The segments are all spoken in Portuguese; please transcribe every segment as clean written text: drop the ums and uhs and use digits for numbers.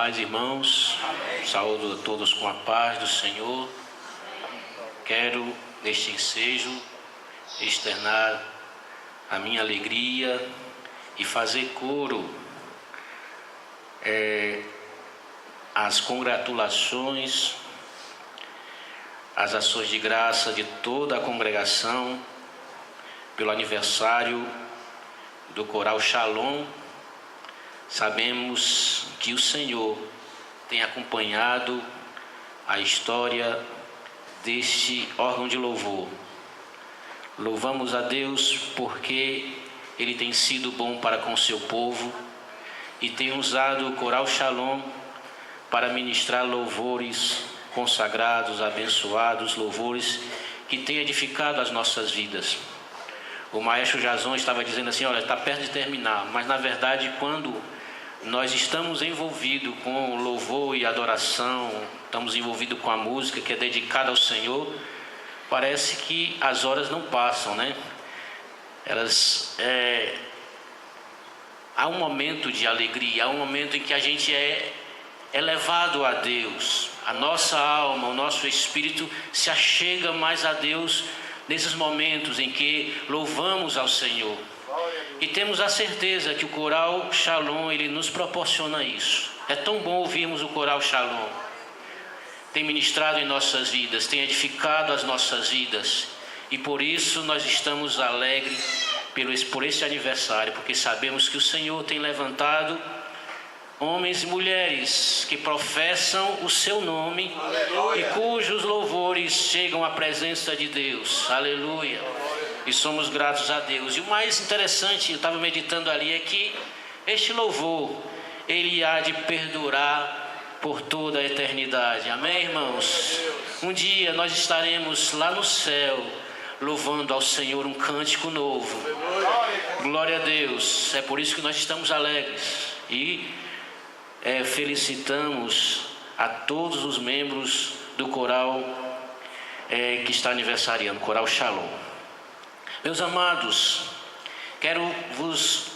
paz, irmãos. Amém. Saúdo a todos com a paz do Senhor. Quero, neste ensejo, externar a minha alegria e fazer coro às congratulações, às ações de graça de toda a congregação pelo aniversário do Coral Shalom. Sabemos que o Senhor tem acompanhado a história deste órgão de louvor. Louvamos a Deus porque Ele tem sido bom para com o seu povo e tem usado o Coral Shalom para ministrar louvores consagrados, abençoados, louvores que têm edificado as nossas vidas. O maestro Jason estava dizendo assim, olha, está perto de terminar, mas na verdade quando nós estamos envolvidos com louvor e adoração, estamos envolvidos com a música que é dedicada ao Senhor, parece que as horas não passam, né? Há um momento de alegria, há um momento em que a gente é elevado a Deus, a nossa alma, o nosso espírito se achega mais a Deus nesses momentos em que louvamos ao Senhor. E temos a certeza que o Coral Shalom, ele nos proporciona isso. É tão bom ouvirmos o Coral Shalom. Tem ministrado em nossas vidas, tem edificado as nossas vidas. E por isso nós estamos alegres por esse aniversário, porque sabemos que o Senhor tem levantado homens e mulheres que professam o seu nome. Aleluia. E cujos louvores chegam à presença de Deus. Aleluia. E somos gratos a Deus. E o mais interessante, eu estava meditando ali, é que este louvor, ele há de perdurar por toda a eternidade. Amém, irmãos? Um dia nós estaremos lá no céu, louvando ao Senhor um cântico novo. Glória a Deus. É por isso que nós estamos alegres. E felicitamos a todos os membros do coral que está aniversariando, Coral Shalom. Meus amados, quero vos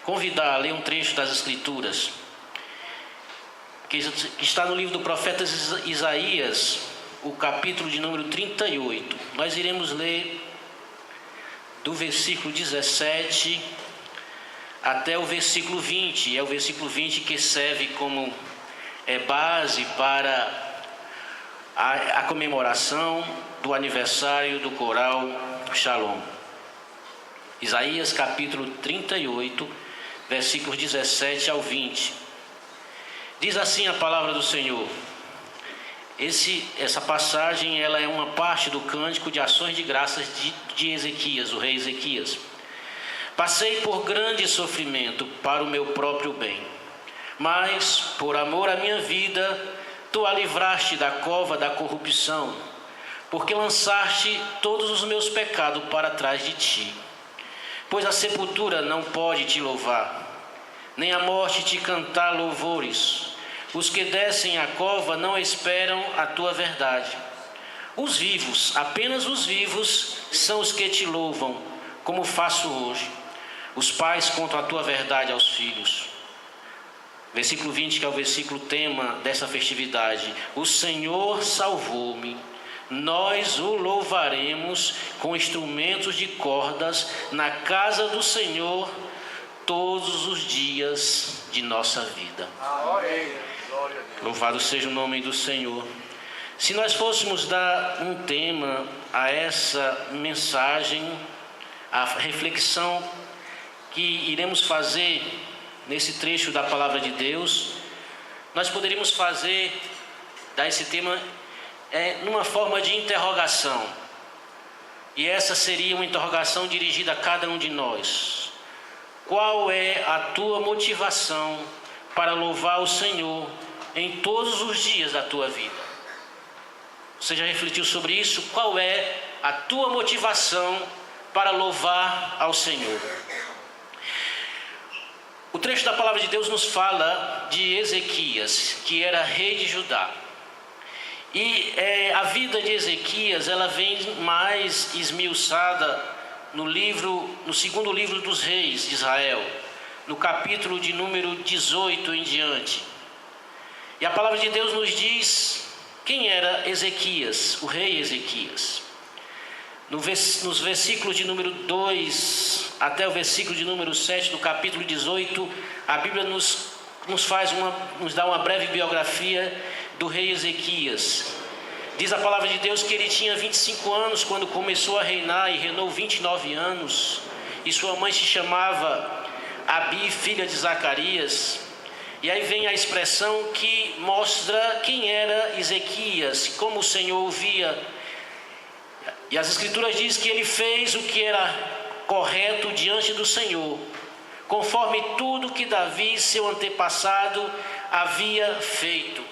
convidar a ler um trecho das Escrituras, que está no livro do profeta Isaías, o capítulo de número 38. Nós iremos ler do versículo 17 até o versículo 20. É o versículo 20 que serve como base para a comemoração do aniversário do Coral Shalom. Isaías capítulo 38, versículos 17 ao 20. Diz assim a palavra do Senhor. Essa passagem ela é uma parte do cântico de ações de graças de Ezequias, o rei Ezequias. Passei por grande sofrimento para o meu próprio bem, mas por amor à minha vida, tu a livraste da cova da corrupção, porque lançaste todos os meus pecados para trás de ti. Pois a sepultura não pode te louvar, nem a morte te cantar louvores. Os que descem à cova não esperam a tua verdade. Os vivos, apenas os vivos, são os que te louvam, como faço hoje. Os pais contam a tua verdade aos filhos. Versículo 20, que é o versículo tema dessa festividade. O Senhor salvou-me. Nós o louvaremos com instrumentos de cordas na casa do Senhor todos os dias de nossa vida. Louvado seja o nome do Senhor. Se nós fôssemos dar um tema a essa mensagem, a reflexão que iremos fazer nesse trecho da palavra de Deus, nós poderíamos dar esse tema numa forma de interrogação. E essa seria uma interrogação dirigida a cada um de nós. Qual é a tua motivação para louvar o Senhor em todos os dias da tua vida? Você já refletiu sobre isso? Qual é a tua motivação para louvar ao Senhor? O trecho da palavra de Deus nos fala de Ezequias, que era rei de Judá. E a vida de Ezequias, ela vem mais esmiuçada no segundo livro dos reis de Israel. no capítulo de número 18 em diante. E a palavra de Deus nos diz quem era Ezequias, o rei Ezequias. Nos versículos de número 2 até o versículo de número 7 do capítulo 18, a Bíblia nos dá uma breve biografia do rei Ezequias. Diz a palavra de Deus que ele tinha 25 anos quando começou a reinar e reinou 29 anos. E sua mãe se chamava Abi, filha de Zacarias. E aí vem a expressão que mostra quem era Ezequias, como o Senhor o via. E as Escrituras dizem que ele fez o que era correto diante do Senhor, conforme tudo que Davi, seu antepassado, havia feito.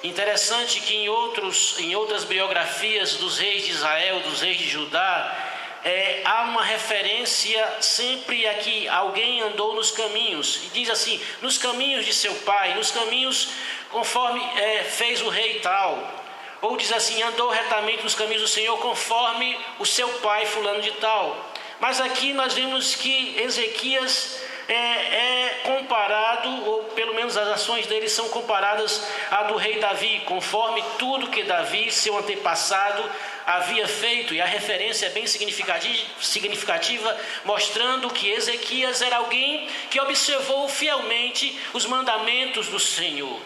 Interessante que em outras biografias dos reis de Israel, dos reis de Judá, há uma referência sempre a que alguém andou nos caminhos. E diz assim, nos caminhos de seu pai, nos caminhos conforme fez o rei tal. Ou diz assim, andou retamente nos caminhos do Senhor conforme o seu pai fulano de tal. Mas aqui nós vemos que Ezequias é comparado, ou pelo menos as ações dele são comparadas à do rei Davi, conforme tudo que Davi, seu antepassado, havia feito. E a referência é bem significativa, mostrando que Ezequias era alguém que observou fielmente os mandamentos do Senhor.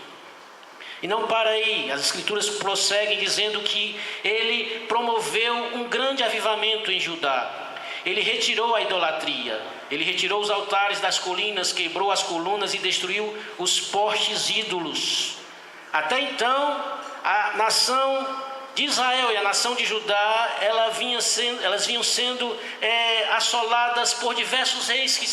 E não para aí, as Escrituras prosseguem dizendo que ele promoveu um grande avivamento em Judá. Ele retirou a idolatria, ele retirou os altares das colinas, quebrou as colunas e destruiu os postes ídolos. Até então, a nação de Israel e a nação de Judá, elas vinham sendo assoladas por diversos reis que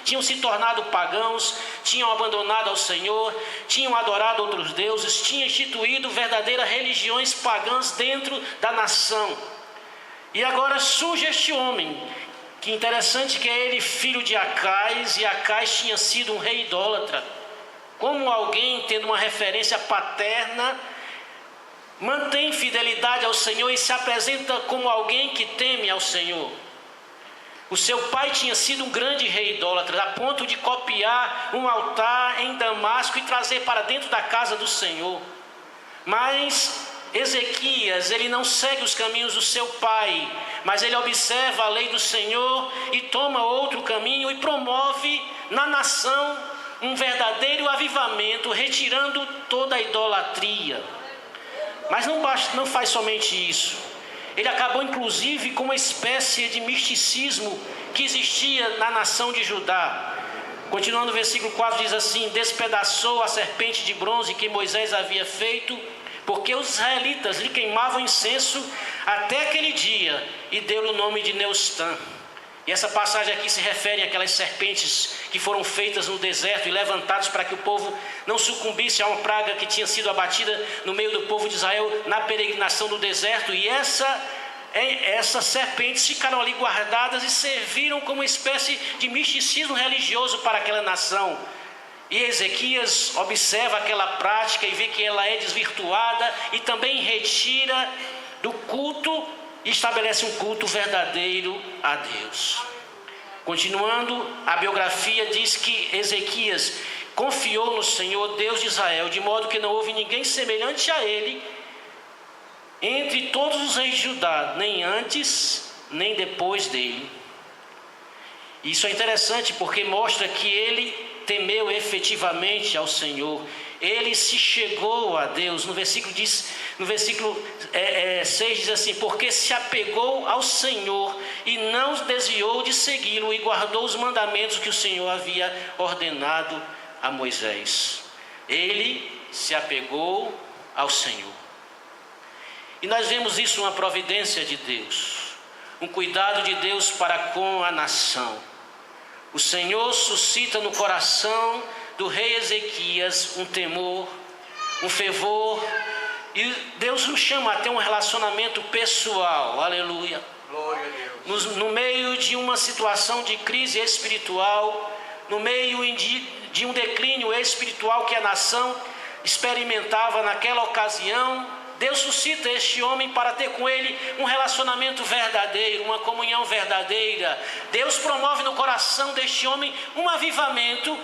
tinham se tornado pagãos, tinham abandonado ao Senhor, tinham adorado outros deuses, tinham instituído verdadeiras religiões pagãs dentro da nação. E agora surge este homem, que interessante que é ele filho de Acais, e Acais tinha sido um rei idólatra. Como alguém tendo uma referência paterna, mantém fidelidade ao Senhor e se apresenta como alguém que teme ao Senhor. O seu pai tinha sido um grande rei idólatra, a ponto de copiar um altar em Damasco e trazer para dentro da casa do Senhor. Mas Ezequias, ele não segue os caminhos do seu pai, mas ele observa a lei do Senhor e toma outro caminho e promove na nação um verdadeiro avivamento, retirando toda a idolatria. Mas não faz somente isso. Ele acabou inclusive com uma espécie de misticismo que existia na nação de Judá. Continuando o versículo 4 diz assim, despedaçou a serpente de bronze que Moisés havia feito, porque os israelitas lhe queimavam incenso até aquele dia, e deu-lhe o nome de Neustã. E essa passagem aqui se refere àquelas serpentes que foram feitas no deserto e levantadas para que o povo não sucumbisse a uma praga que tinha sido abatida no meio do povo de Israel na peregrinação do deserto. E essas serpentes ficaram ali guardadas e serviram como uma espécie de misticismo religioso para aquela nação. E Ezequias observa aquela prática e vê que ela é desvirtuada e também retira do culto e estabelece um culto verdadeiro a Deus. Continuando, a biografia diz que Ezequias confiou no Senhor, Deus de Israel, de modo que não houve ninguém semelhante a ele entre todos os reis de Judá, nem antes, nem depois dele. Isso é interessante porque mostra que ele temeu efetivamente ao Senhor. Ele se chegou a Deus. No versículo 6 diz assim, porque se apegou ao Senhor e não desviou de segui-lo e guardou os mandamentos que o Senhor havia ordenado a Moisés. Ele se apegou ao Senhor. E nós vemos isso, uma providência de Deus, um cuidado de Deus para com a nação. O Senhor suscita no coração do rei Ezequias um temor, um fervor, e Deus nos chama a ter um relacionamento pessoal, aleluia. Glória a Deus. No meio de uma situação de crise espiritual, no meio de um declínio espiritual que a nação experimentava naquela ocasião, Deus suscita este homem para ter com ele um relacionamento verdadeiro, uma comunhão verdadeira. Deus promove no coração deste homem um avivamento,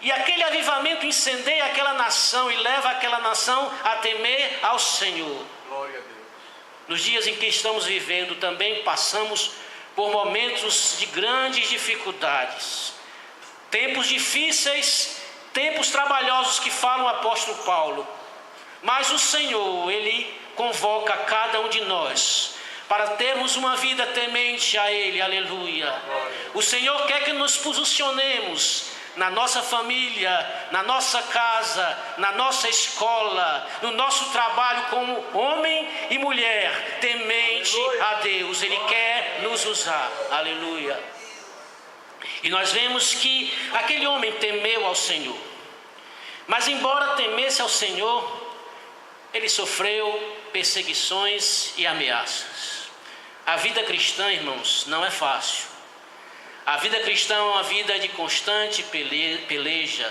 e aquele avivamento incendeia aquela nação e leva aquela nação a temer ao Senhor. Glória a Deus. Nos dias em que estamos vivendo, também passamos por momentos de grandes dificuldades, tempos difíceis, tempos trabalhosos, que fala o apóstolo Paulo. Mas o Senhor, Ele convoca cada um de nós para termos uma vida temente a Ele, aleluia. O Senhor quer que nos posicionemos na nossa família, na nossa casa, na nossa escola, no nosso trabalho como homem e mulher, temente a Deus. Ele quer nos usar, aleluia. E nós vemos que aquele homem temeu ao Senhor, mas embora temesse ao Senhor, ele sofreu perseguições e ameaças. A vida cristã, irmãos, não é fácil. A vida cristã é uma vida de constante peleja.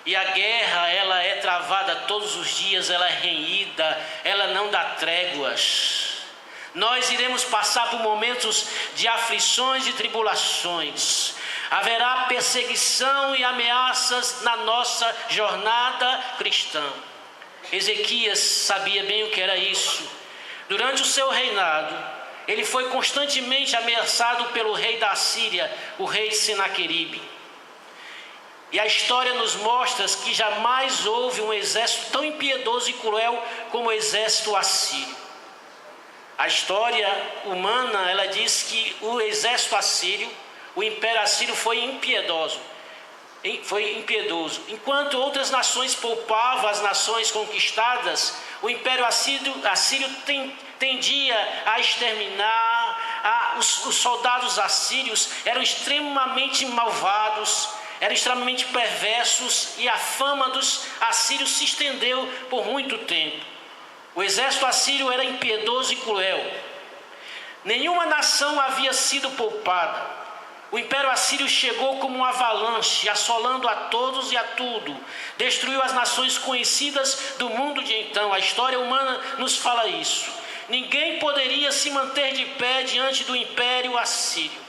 E a guerra, ela é travada todos os dias, ela é renhida, ela não dá tréguas. Nós iremos passar por momentos de aflições e tribulações. Haverá perseguição e ameaças na nossa jornada cristã. Ezequias sabia bem o que era isso. Durante o seu reinado, ele foi constantemente ameaçado pelo rei da Assíria, o rei Senaqueribe. E a história nos mostra que jamais houve um exército tão impiedoso e cruel como o exército assírio. A história humana, ela diz que o exército assírio, o império assírio foi impiedoso. Enquanto outras nações poupavam as nações conquistadas, o império assírio tendia a exterminar. Os soldados assírios eram extremamente malvados, eram extremamente perversos, e a fama dos assírios se estendeu por muito tempo. O exército assírio era impiedoso e cruel. Nenhuma nação havia sido poupada. O império assírio chegou como um avalanche, assolando a todos e a tudo. Destruiu as nações conhecidas do mundo de então. A história humana nos fala isso. Ninguém poderia se manter de pé diante do império assírio.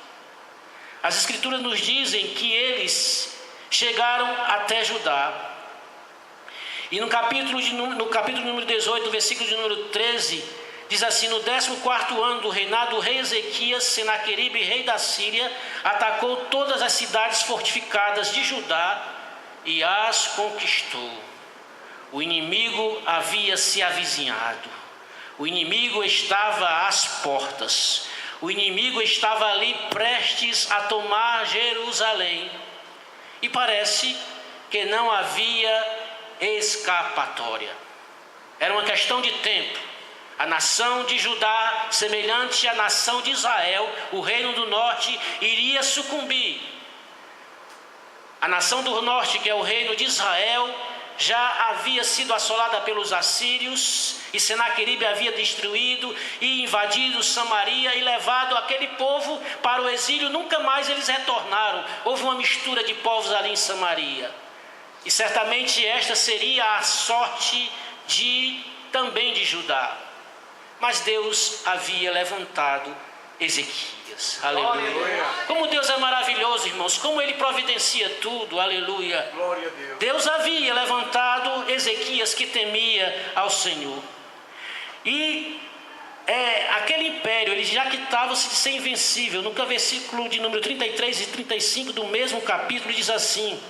As escrituras nos dizem que eles chegaram até Judá. E no capítulo número 18, versículo de número 13, diz assim: no 14º ano do reinado do rei Ezequias, Senaqueribe, rei da Síria, atacou todas as cidades fortificadas de Judá e as conquistou. O inimigo havia se avizinhado. O inimigo estava às portas. O inimigo estava ali prestes a tomar Jerusalém. E parece que não havia escapatória. Era uma questão de tempo. A nação de Judá, semelhante à nação de Israel, o reino do norte, iria sucumbir. A nação do norte, que é o reino de Israel, já havia sido assolada pelos assírios, e Senaqueribe havia destruído e invadido Samaria e levado aquele povo para o exílio. Nunca mais eles retornaram. Houve uma mistura de povos ali em Samaria. E certamente esta seria a sorte também de Judá. Mas Deus havia levantado Ezequias. Aleluia. Como Deus é maravilhoso, irmãos. Como Ele providencia tudo. Aleluia. Glória a Deus. Deus havia levantado Ezequias, que temia ao Senhor. E aquele império, ele já quitava-se de ser invencível. No versículo de número 33 e 35 do mesmo capítulo, diz assim: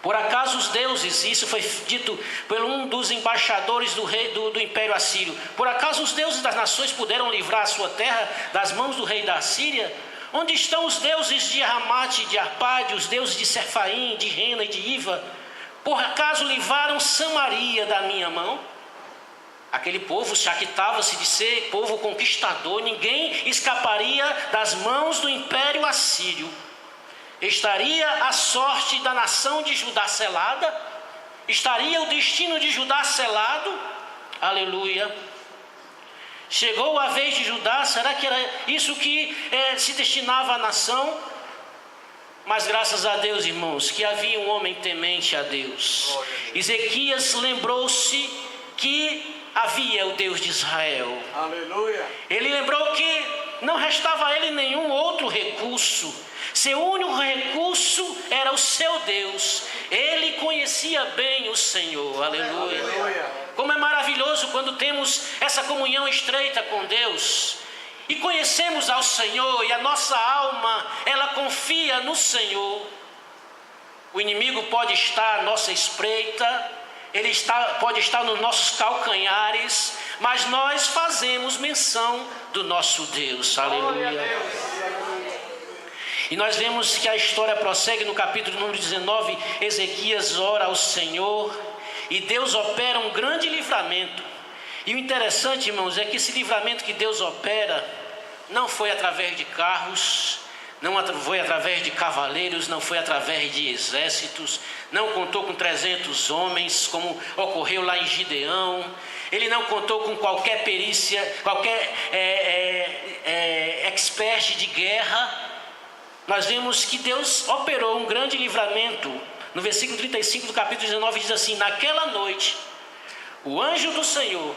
por acaso os deuses, isso foi dito por um dos embaixadores do rei do império assírio, por acaso os deuses das nações puderam livrar a sua terra das mãos do rei da Assíria? Onde estão os deuses de Ramate e de Arpade, os deuses de Sefaim, de Rena e de Iva? Por acaso livraram Samaria da minha mão? Aquele povo jactava-se de ser povo conquistador. Ninguém escaparia das mãos do império assírio. Estaria a sorte da nação de Judá selada? Estaria o destino de Judá selado? Aleluia. Chegou a vez de Judá. Será que era isso que se destinava à nação? Mas graças a Deus, irmãos, que havia um homem temente a Deus. Ezequias lembrou-se que havia o Deus de Israel. Aleluia. Ele lembrou que não restava a ele nenhum outro recurso. Seu único recurso era o seu Deus. Ele conhecia bem o Senhor. Aleluia. Aleluia. Como é maravilhoso quando temos essa comunhão estreita com Deus e conhecemos ao Senhor, e a nossa alma, ela confia no Senhor. O inimigo pode estar à nossa espreita, pode estar nos nossos calcanhares, mas nós fazemos menção do nosso Deus. Aleluia. E nós vemos que a história prossegue no capítulo número 19. Ezequias ora ao Senhor e Deus opera um grande livramento. E o interessante, irmãos, é que esse livramento que Deus opera não foi através de carros, não foi através de cavaleiros, não foi através de exércitos, não contou com 300 homens, como ocorreu lá em Gideão. Ele não contou com qualquer perícia, qualquer expert de guerra. Nós vemos que Deus operou um grande livramento. No versículo 35 do capítulo 19 diz assim: naquela noite, o anjo do Senhor,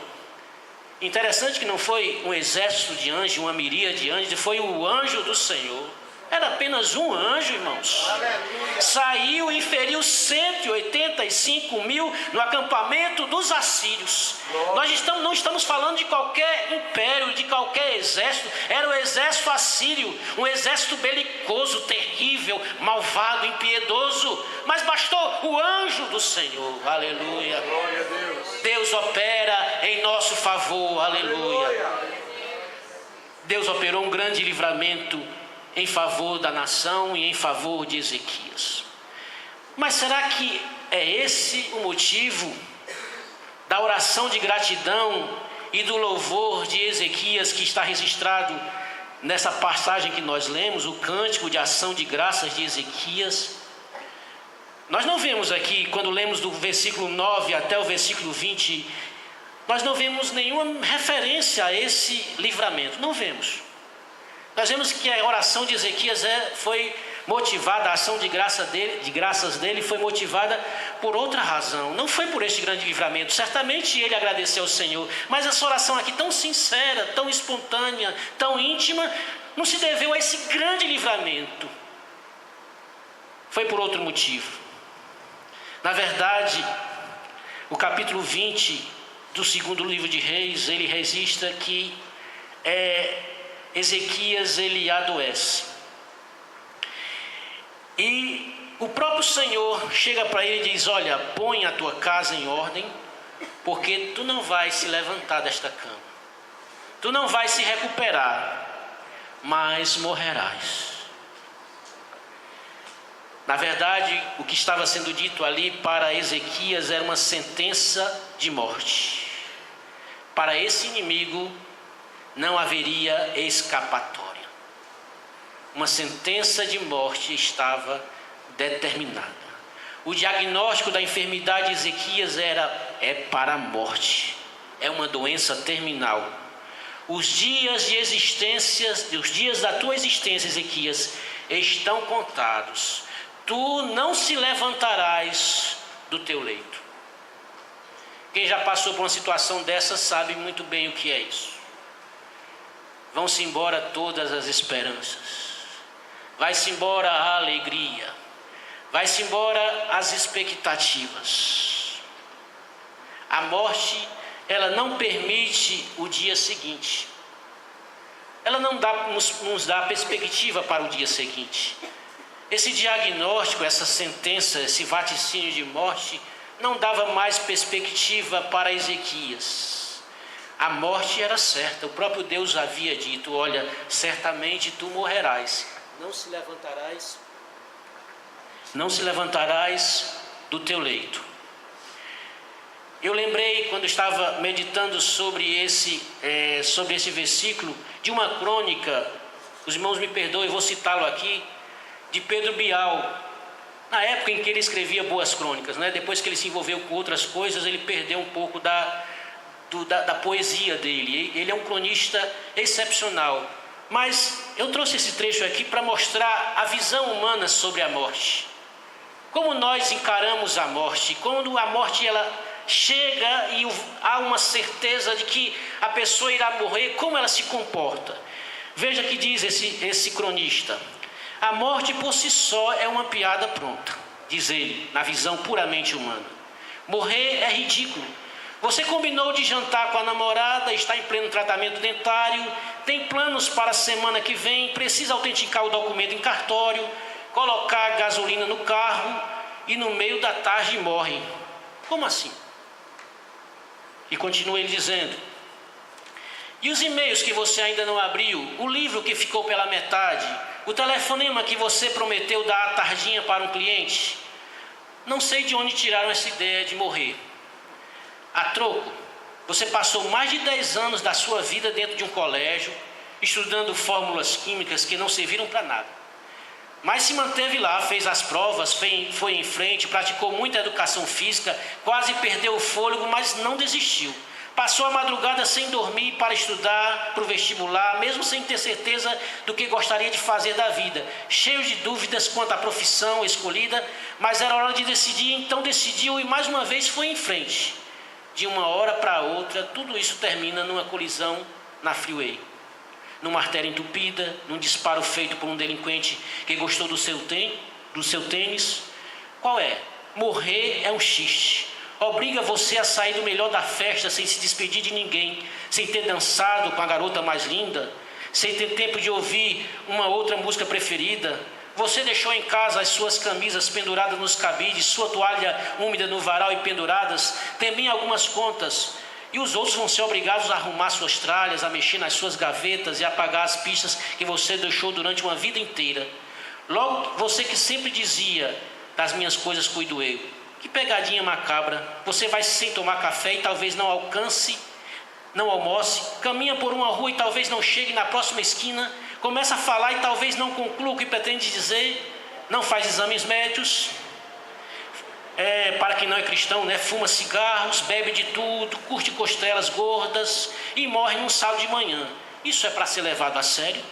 interessante que não foi um exército de anjos, uma miríade de anjos, foi o anjo do Senhor. Era apenas um anjo, irmãos. Saiu e feriu 185 mil no acampamento dos assírios. Nós não estamos falando de qualquer império, de qualquer exército. Era o exército assírio, um exército belicoso, terrível, malvado, impiedoso. Mas bastou o anjo do Senhor. Aleluia. Deus opera em nosso favor. Aleluia. Deus operou um grande livramento em favor da nação e em favor de Ezequias. Mas será que é esse o motivo da oração de gratidão e do louvor de Ezequias que está registrado nessa passagem que nós lemos, o cântico de ação de graças de Ezequias? Nós não vemos aqui, quando lemos do versículo 9 até o versículo 20, nós não vemos nenhuma referência a esse livramento, não vemos. Nós vemos que a oração de Ezequias foi motivada, a ação de graças dele foi motivada por outra razão. Não foi por este grande livramento. Certamente ele agradeceu ao Senhor, mas essa oração aqui tão sincera, tão espontânea, tão íntima, não se deveu a esse grande livramento. Foi por outro motivo. Na verdade, o capítulo 20 do segundo livro de Reis, ele registra que Ezequias, ele adoece. E o próprio Senhor chega para ele e diz: olha, põe a tua casa em ordem, porque tu não vais se levantar desta cama, tu não vais se recuperar, mas morrerás. Na verdade, o que estava sendo dito ali para Ezequias era uma sentença de morte. Para esse inimigo não haveria escapatória. Uma sentença de morte estava determinada. O diagnóstico da enfermidade de Ezequias é para a morte. É uma doença terminal. Os dias da tua existência, Ezequias, estão contados. Tu não se levantarás do teu leito. Quem já passou por uma situação dessa sabe muito bem o que é isso. Vão-se embora todas as esperanças, vai-se embora a alegria, vai-se embora as expectativas. A morte, ela não permite o dia seguinte, ela não nos dá perspectiva para o dia seguinte. Esse diagnóstico, essa sentença, esse vaticínio de morte, não dava mais perspectiva para Ezequias. A morte era certa, o próprio Deus havia dito: olha, certamente tu morrerás, não se levantarás do teu leito. Eu lembrei, quando estava meditando sobre esse versículo, de uma crônica, os irmãos me perdoem, eu vou citá-lo aqui, de Pedro Bial, na época em que ele escrevia boas crônicas, né? Depois que ele se envolveu com outras coisas, ele perdeu um pouco da poesia dele. Ele é um cronista excepcional. Mas eu trouxe esse trecho aqui para mostrar a visão humana sobre a morte. Como nós encaramos a morte. Quando a morte chega e há uma certeza de que a pessoa irá morrer, como ela se comporta? Veja que diz esse cronista: a morte por si só é uma piada pronta, diz ele, na visão puramente humana. Morrer é ridículo. Você combinou de jantar com a namorada, está em pleno tratamento dentário, tem planos para a semana que vem, precisa autenticar o documento em cartório, colocar gasolina no carro e no meio da tarde morre. Como assim? E continua ele dizendo: e os e-mails que você ainda não abriu, o livro que ficou pela metade, o telefonema que você prometeu dar à tardinha para um cliente? Não sei de onde tiraram essa ideia de morrer. A troco, você passou mais de 10 anos da sua vida dentro de um colégio, estudando fórmulas químicas que não serviram para nada. Mas se manteve lá, fez as provas, foi em frente, praticou muita educação física, quase perdeu o fôlego, mas não desistiu. Passou a madrugada sem dormir para estudar para o vestibular, mesmo sem ter certeza do que gostaria de fazer da vida, cheio de dúvidas quanto à profissão escolhida, mas era hora de decidir, então decidiu e mais uma vez foi em frente. De uma hora para outra, tudo isso termina numa colisão na freeway, numa artéria entupida, num disparo feito por um delinquente que gostou do seu tênis. Qual é? Morrer é um xiste. Obriga você a sair do melhor da festa sem se despedir de ninguém, sem ter dançado com a garota mais linda, sem ter tempo de ouvir uma outra música preferida. Você deixou em casa as suas camisas penduradas nos cabides, sua toalha úmida no varal e penduradas, também algumas contas. E os outros vão ser obrigados a arrumar suas tralhas, a mexer nas suas gavetas e a apagar as pistas que você deixou durante uma vida inteira. Logo, você que sempre dizia: das minhas coisas cuido eu. Que pegadinha macabra. Você vai sem tomar café e talvez não almoce, caminha por uma rua e talvez não chegue na próxima esquina, começa a falar e talvez não conclua o que pretende dizer, não faz exames médicos, para quem não é cristão, né? Fuma cigarros, bebe de tudo, curte costelas gordas e morre num sábado de manhã. Isso é para ser levado a sério?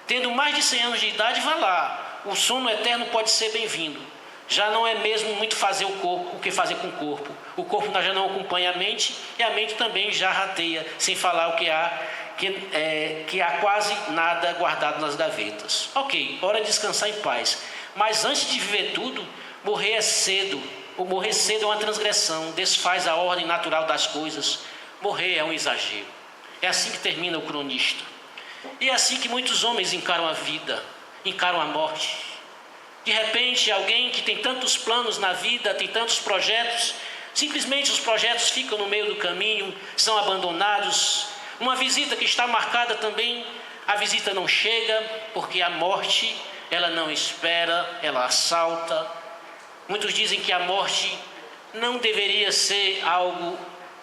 Tendo mais de 100 anos de idade, vá lá, o sono eterno pode ser bem-vindo. Já não é mesmo muito fazer o que fazer com o corpo. O corpo já não acompanha a mente e a mente também já rateia, sem falar o que há quase nada guardado nas gavetas. Ok, hora de descansar em paz. Mas antes de viver tudo, morrer é cedo. O morrer cedo é uma transgressão, desfaz a ordem natural das coisas. Morrer é um exagero. É assim que termina o cronista. E é assim que muitos homens encaram a vida, encaram a morte. De repente, alguém que tem tantos planos na vida, tem tantos projetos, simplesmente os projetos ficam no meio do caminho, são abandonados. Uma visita que está marcada também, a visita não chega, porque a morte, ela não espera, ela assalta. Muitos dizem que a morte não deveria ser algo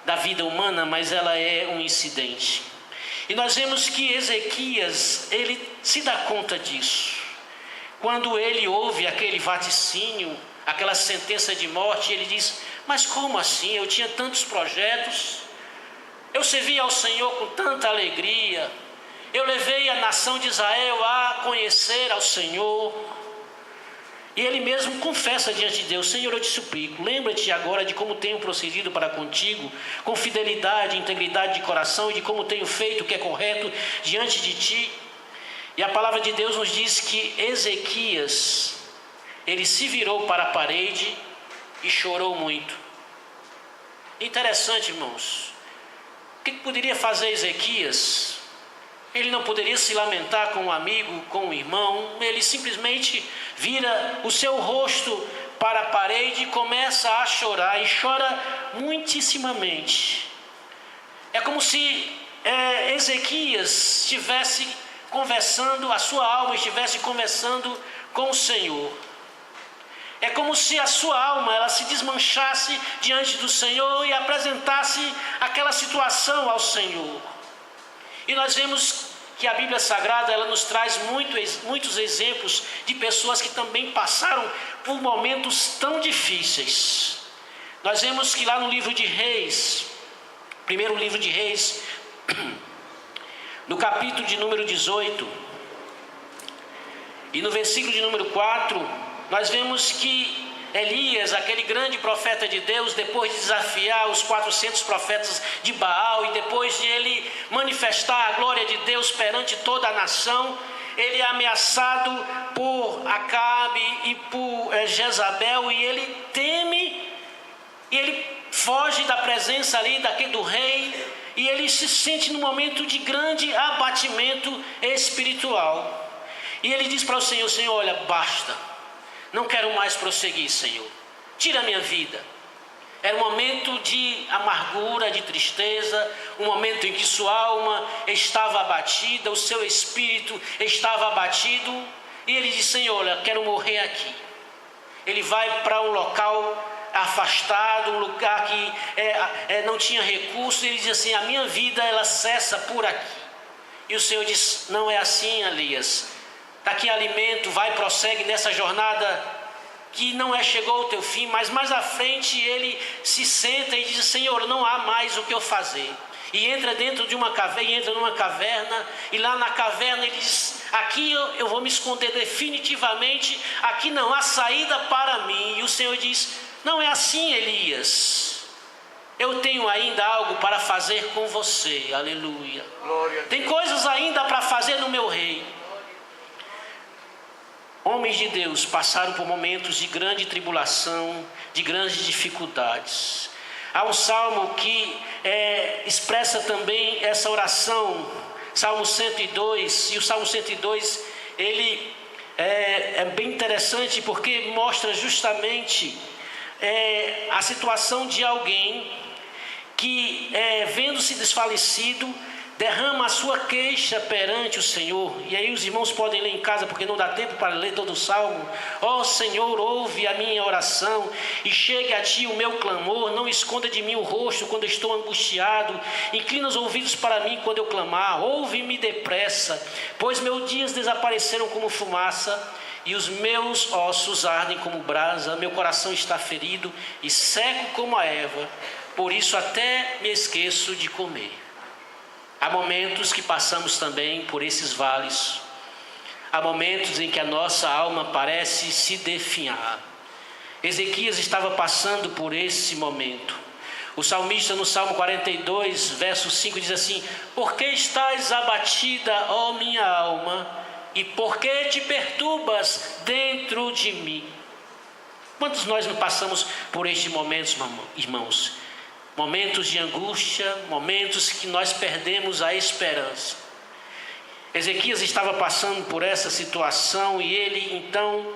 da vida humana, mas ela é um incidente. E nós vemos que Ezequias, ele se dá conta disso. Quando ele ouve aquele vaticínio, aquela sentença de morte, ele diz: mas como assim? Eu tinha tantos projetos, eu servi ao Senhor com tanta alegria, eu levei a nação de Israel a conhecer ao Senhor. E ele mesmo confessa diante de Deus: Senhor, eu te suplico, lembra-te agora de como tenho procedido para contigo, com fidelidade e integridade de coração, e de como tenho feito o que é correto diante de ti. E a palavra de Deus nos diz que Ezequias, ele se virou para a parede e chorou muito. Interessante, irmãos. O que poderia fazer Ezequias? Ele não poderia se lamentar com um amigo, com um irmão. Ele simplesmente vira o seu rosto para a parede e começa a chorar. E chora muitissimamente. É como se Ezequias estivesse conversando, a sua alma estivesse conversando com o Senhor. É como se a sua alma ela se desmanchasse diante do Senhor e apresentasse aquela situação ao Senhor. E nós vemos que a Bíblia Sagrada ela nos traz muitos exemplos de pessoas que também passaram por momentos tão difíceis. Nós vemos que lá no livro de Reis, primeiro livro de Reis, no capítulo de número 18, e no versículo de número 4, nós vemos que Elias, aquele grande profeta de Deus, depois de desafiar os 400 profetas de Baal e depois de ele manifestar a glória de Deus perante toda a nação, ele é ameaçado por Acabe e por Jezabel, e ele teme, e ele foge da presença ali do rei, e ele se sente num momento de grande abatimento espiritual. E ele diz para o Senhor: Senhor, olha, basta, não quero mais prosseguir, Senhor, tira a minha vida. Era um momento de amargura, de tristeza, um momento em que sua alma estava abatida, o seu espírito estava abatido, e ele diz: Senhor, olha, quero morrer aqui. Ele vai para um local afastado, um lugar que não tinha recurso, e ele diz assim: a minha vida ela cessa por aqui. E o Senhor diz: não é assim, Elias, está aqui alimento, vai, prossegue nessa jornada que não chegou o teu fim. Mas mais à frente ele se senta e diz: Senhor, não há mais o que eu fazer. E entra dentro de uma caverna, entra numa caverna, e lá na caverna ele diz: aqui eu vou me esconder definitivamente, aqui não há saída para mim. E o Senhor diz: não é assim, Elias, eu tenho ainda algo para fazer com você. Aleluia. Tem coisas ainda para fazer no meu reino. Homens de Deus passaram por momentos de grande tribulação, de grandes dificuldades. Há um salmo que expressa também essa oração, Salmo 102, e o Salmo 102, ele é bem interessante porque mostra justamente a situação de alguém que, vendo-se desfalecido, derrama a sua queixa perante o Senhor. E aí os irmãos podem ler em casa, porque não dá tempo para ler todo o salmo. Ó Senhor, ouve a minha oração e chegue a ti o meu clamor. Não esconda de mim o rosto quando estou angustiado. Inclina os ouvidos para mim quando eu clamar. Ouve-me depressa, pois meus dias desapareceram como fumaça e os meus ossos ardem como brasa. Meu coração está ferido e seco como a erva, por isso até me esqueço de comer. Há momentos que passamos também por esses vales. Há momentos em que a nossa alma parece se definhar. Ezequias estava passando por esse momento. O salmista no Salmo 42, verso 5 diz assim: por que estás abatida, ó minha alma? E por que te perturbas dentro de mim? Quantos nós não passamos por estes momentos, irmãos? Momentos de angústia, momentos que nós perdemos a esperança. Ezequias estava passando por essa situação e ele então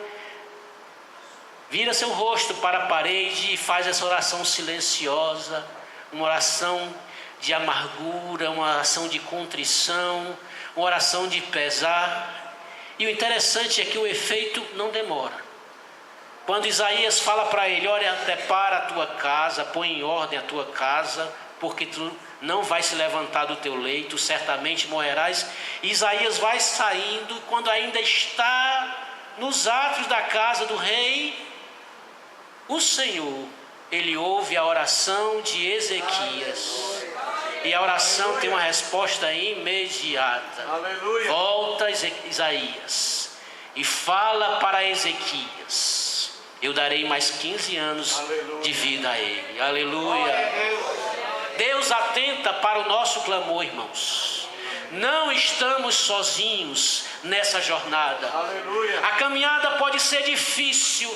vira seu rosto para a parede e faz essa oração silenciosa, uma oração de amargura, uma oração de contrição, uma oração de pesar. E o interessante é que o efeito não demora. Quando Isaías fala para ele: olha, prepara a tua casa, põe em ordem a tua casa, porque tu não vais se levantar do teu leito, certamente morrerás. Isaías vai saindo, quando ainda está nos átrios da casa do rei, o Senhor, ele ouve a oração de Ezequias. E a oração tem uma resposta imediata. Aleluia. Volta Isaías e fala para Ezequias: eu darei mais 15 anos de vida a ele. Aleluia. Deus atenta para o nosso clamor, irmãos. Não estamos sozinhos nessa jornada. Aleluia. A caminhada pode ser difícil.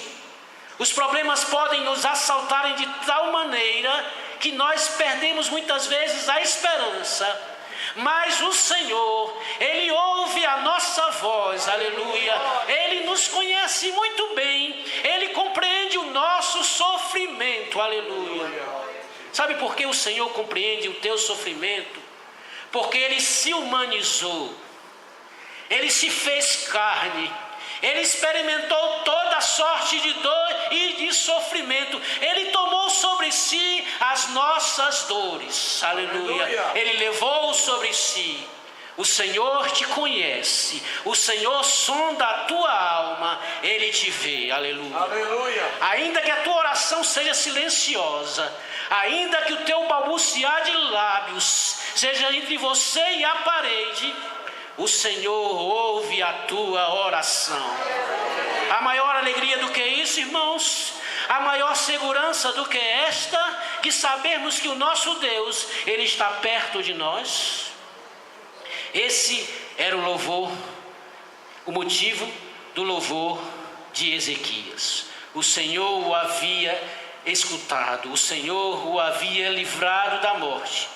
Os problemas podem nos assaltarem de tal maneira que nós perdemos muitas vezes a esperança. Mas o Senhor, ele ouve a nossa voz, aleluia. Ele nos conhece muito bem, ele compreende o nosso sofrimento, aleluia. Sabe por que o Senhor compreende o teu sofrimento? Porque ele se humanizou, ele se fez carne, ele experimentou toda sorte de dor e de sofrimento. Ele tomou sobre si as nossas dores. Aleluia. Ele levou sobre si. O Senhor te conhece. O Senhor sonda a tua alma. Ele te vê. Aleluia. Aleluia. Ainda que a tua oração seja silenciosa, ainda que o teu balbuciar de lábios seja entre você e a parede, o Senhor ouve a tua oração. A maior alegria do que isso, irmãos? há maior segurança do que esta, de sabermos que o nosso Deus, Ele está perto de nós? Esse era o louvor, o motivo do louvor de Ezequias. O Senhor o havia escutado, o Senhor o havia livrado da morte,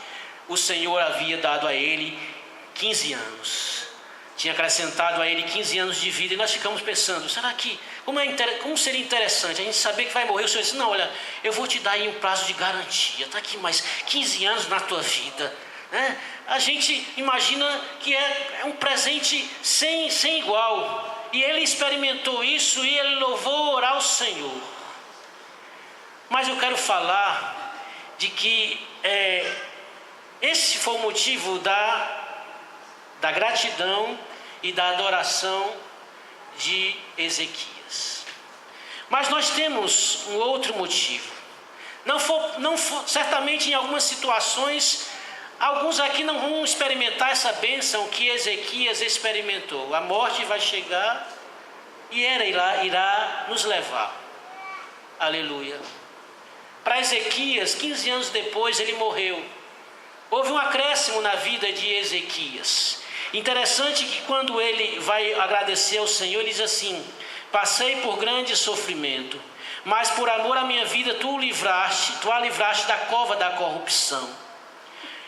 o Senhor havia dado a ele 15 anos, tinha acrescentado a ele 15 anos de vida. E nós ficamos pensando, será que, como seria interessante a gente saber que vai morrer? O Senhor disse, não, olha, eu vou te dar aí um prazo de garantia, está aqui mais 15 anos na tua vida, né? A gente imagina que é um presente sem igual, e ele experimentou isso e ele louvou ao Senhor. Mas eu quero falar de que esse foi o motivo da gratidão e da adoração de Ezequias. Mas nós temos um outro motivo. Certamente em algumas situações, alguns aqui não vão experimentar essa bênção que Ezequias experimentou. A morte vai chegar e irá nos levar. Aleluia. Para Ezequias, 15 anos depois, ele morreu. Houve um acréscimo na vida de Ezequias. Interessante que quando ele vai agradecer ao Senhor, ele diz assim: passei por grande sofrimento, mas por amor à minha vida tu a livraste da cova da corrupção.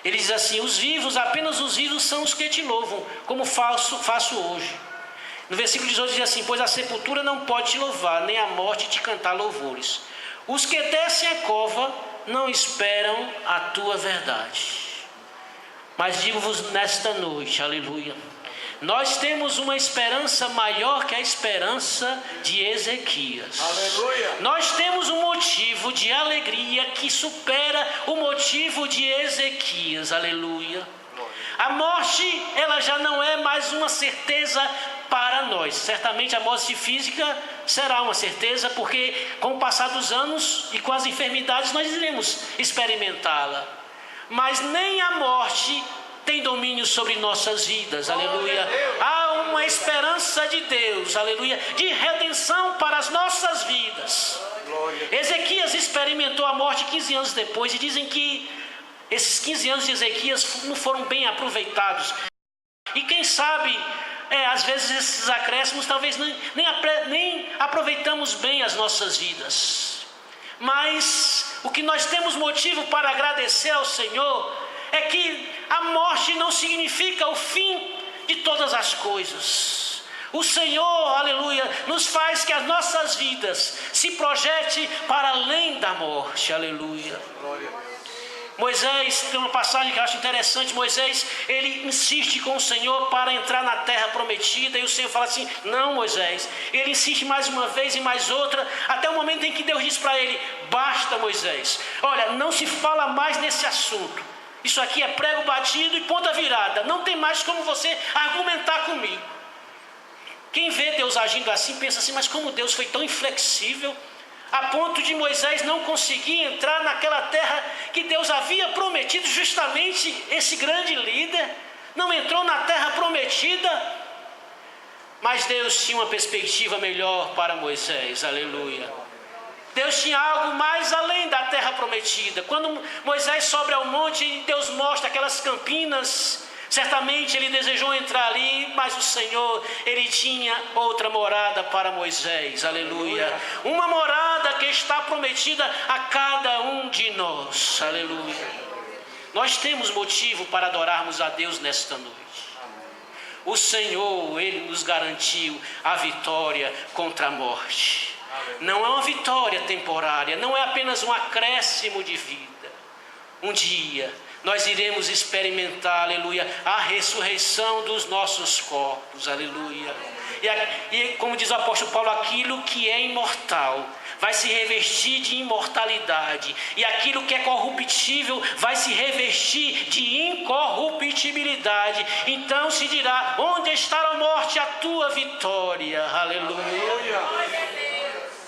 Ele diz assim: apenas os vivos são os que te louvam, como faço hoje. No versículo 18 diz assim: pois a sepultura não pode te louvar, nem a morte te cantar louvores. Os que descem a cova não esperam a tua verdade. Mas digo-vos nesta noite, aleluia, nós temos uma esperança maior que a esperança de Ezequias. Aleluia. Nós temos um motivo de alegria que supera o motivo de Ezequias. Aleluia. A morte, ela já não é mais uma certeza para nós. Certamente a morte física será uma certeza, porque com o passar dos anos e com as enfermidades nós iremos experimentá-la. Mas nem a morte tem domínio sobre nossas vidas, aleluia. Há uma esperança de Deus, aleluia, de redenção para as nossas vidas. Ezequias experimentou a morte 15 anos depois, e dizem que esses 15 anos de Ezequias não foram bem aproveitados. E quem sabe, às vezes esses acréscimos talvez nem aproveitamos bem as nossas vidas. Mas o que nós temos motivo para agradecer ao Senhor é que a morte não significa o fim de todas as coisas. O Senhor, aleluia, nos faz que as nossas vidas se projete para além da morte, aleluia. Moisés, tem uma passagem que eu acho interessante. Moisés, ele insiste com o Senhor para entrar na terra prometida, e o Senhor fala assim: não, Moisés. Ele insiste mais uma vez e mais outra, até o momento em que Deus diz para ele: basta, Moisés, olha, não se fala mais nesse assunto, isso aqui é prego batido e ponta virada, não tem mais como você argumentar comigo. Quem vê Deus agindo assim pensa assim: mas como Deus foi tão inflexível a ponto de Moisés não conseguir entrar naquela terra que Deus havia prometido. Justamente esse grande líder não entrou na terra prometida. Mas Deus tinha uma perspectiva melhor para Moisés, aleluia. Deus tinha algo mais além da terra prometida. Quando Moisés sobe ao monte e Deus mostra aquelas campinas, certamente ele desejou entrar ali, mas o Senhor, ele tinha outra morada para Moisés, aleluia. Uma morada que está prometida a cada um de nós, aleluia. Nós temos motivo para adorarmos a Deus nesta noite. O Senhor, ele nos garantiu a vitória contra a morte. Não é uma vitória temporária, não é apenas um acréscimo de vida. Um dia nós iremos experimentar, aleluia, a ressurreição dos nossos corpos, aleluia. E como diz o apóstolo Paulo, aquilo que é imortal vai se revestir de imortalidade, e aquilo que é corruptível vai se revestir de incorruptibilidade. Então se dirá: onde está a morte, a tua vitória, aleluia.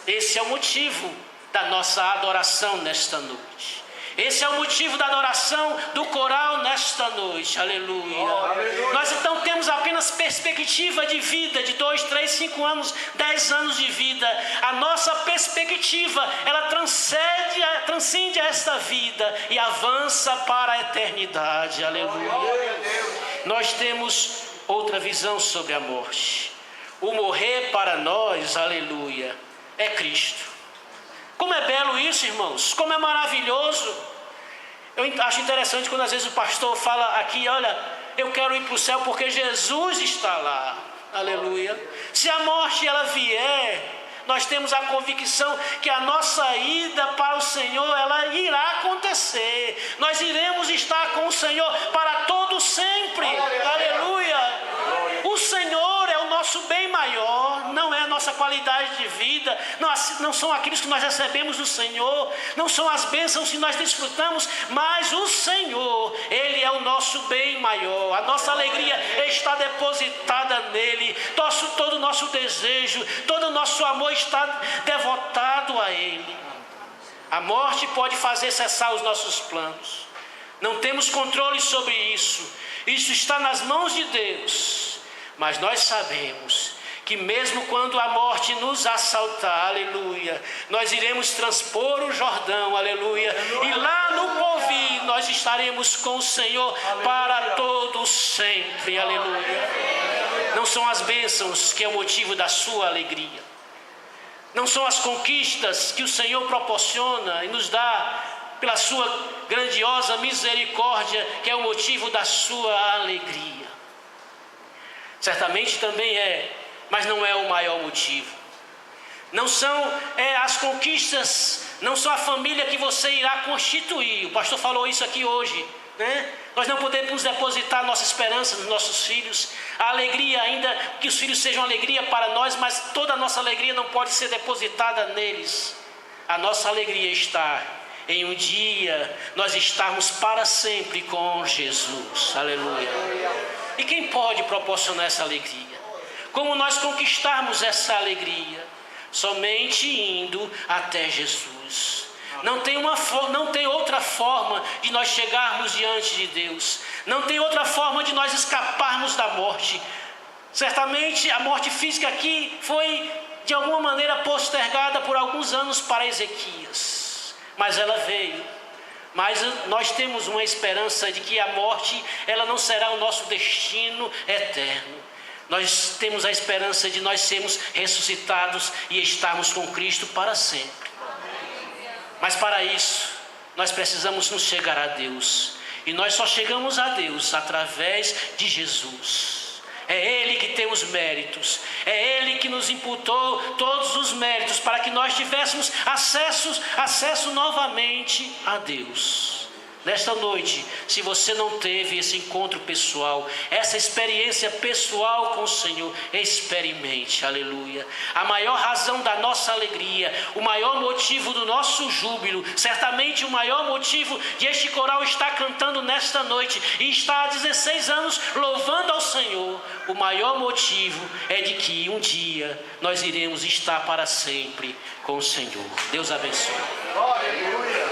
Esse é o motivo da nossa adoração nesta noite. Esse é o motivo da adoração do coral nesta noite, aleluia. Nós então temos apenas perspectiva de vida de 2, 3, 5 anos, 10 anos de vida. A nossa perspectiva, ela transcende esta vida e avança para a eternidade, aleluia. Nós temos outra visão sobre a morte. O morrer para nós, aleluia, é Cristo. Como é belo isso, irmãos, como é maravilhoso. Eu acho interessante quando às vezes o pastor fala aqui, olha, eu quero ir para o céu porque Jesus está lá, aleluia. Se a morte ela vier, nós temos a convicção que a nossa ida para o Senhor, ela irá acontecer. Nós iremos estar com o Senhor para todo sempre, aleluia. O Senhor é o nosso bem maior, não é a nossa qualidade de vida, não são aqueles que nós recebemos do Senhor, não são as bênçãos que nós desfrutamos, mas o Senhor, Ele é o nosso bem maior, a nossa alegria está depositada nele, todo o nosso desejo, todo o nosso amor está devotado a Ele. A morte pode fazer cessar os nossos planos, não temos controle sobre isso, isso está nas mãos de Deus. Mas nós sabemos que mesmo quando a morte nos assaltar, aleluia, nós iremos transpor o Jordão, aleluia, e lá no porvir nós estaremos com o Senhor para todo sempre, aleluia. Não são as bênçãos que é o motivo da sua alegria, não são as conquistas que o Senhor proporciona e nos dá pela sua grandiosa misericórdia que é o motivo da sua alegria. Certamente também é, mas não é o maior motivo. Não são as conquistas, não são a família que você irá constituir. O pastor falou isso aqui hoje, né? Nós não podemos depositar nossa esperança nos nossos filhos. A alegria, ainda que os filhos sejam alegria para nós, mas toda a nossa alegria não pode ser depositada neles. A nossa alegria está em um dia nós estarmos para sempre com Jesus, aleluia. E quem pode proporcionar essa alegria? Como nós conquistarmos essa alegria? Somente indo até Jesus. Não tem outra forma de nós chegarmos diante de Deus. Não tem outra forma de nós escaparmos da morte. Certamente a morte física aqui foi de alguma maneira postergada por alguns anos para Ezequias. Mas ela veio. Mas nós temos uma esperança de que a morte, ela não será o nosso destino eterno. Nós temos a esperança de nós sermos ressuscitados e estarmos com Cristo para sempre. Mas para isso, nós precisamos nos chegar a Deus. E nós só chegamos a Deus através de Jesus. É Ele que tem os méritos, é Ele que nos imputou todos os méritos para que nós tivéssemos acesso novamente a Deus. Nesta noite, se você não teve esse encontro pessoal, essa experiência pessoal com o Senhor, experimente, aleluia. A maior razão da nossa alegria, o maior motivo do nosso júbilo, certamente o maior motivo de este coral estar cantando nesta noite e está há 16 anos louvando ao Senhor, o maior motivo é de que um dia nós iremos estar para sempre com o Senhor. Deus abençoe. Aleluia.